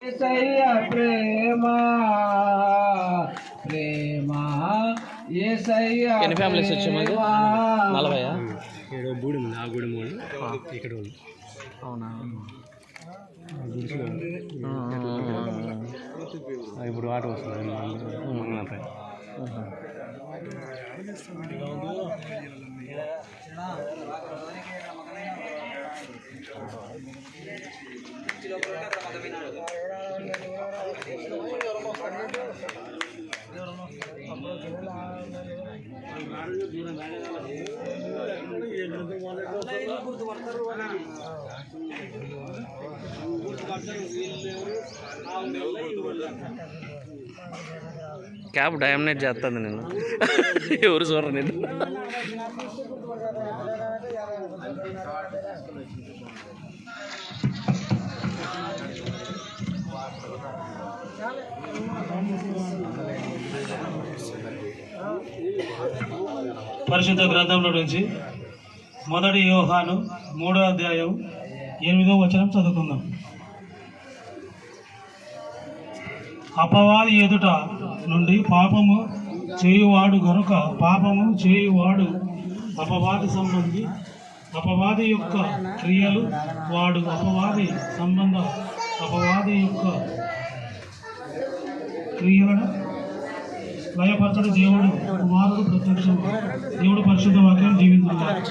ప్రేమ ప్రేమ ఎన్ని ఫ్యామిలీస్ వచ్చాయి? 40 ఏడో గూడి ఉంది, ఆ గూడి మూడు ఇక్కడ ఉంది. అవునా? ఇప్పుడు ఆట వస్తుంది మంగళపై. క్యాబ్ డామినేట్ చేస్తుంది నేను. ఎవరు చూడరు నేను. పరిశుద్ధ గ్రంథంలో నుంచి మొదటి యోహాను 3వ అధ్యాయం 8వ వచనం చదువుకుందాం. అపవాది ఎదుట నుండి పాపము చేయువాడు గనుక పాపము చేయువాడు అపవాది సంబంధి, అపవాది యొక్క క్రియలు వాడు అపవాది సంబంధ అపవాది యొక్క క్రియలను లయపరచడు దేవుడు కుమారుడు ప్రత్యక్షం. దేవుడు పరిశుద్ధ వాక్యం జీవించాలి.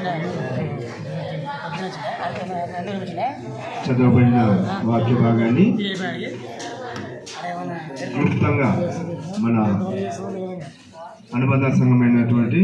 చదవబడిన వాక్య భాగాన్ని క్లుప్తంగా మన అనుబంధ సంఘమైనటువంటి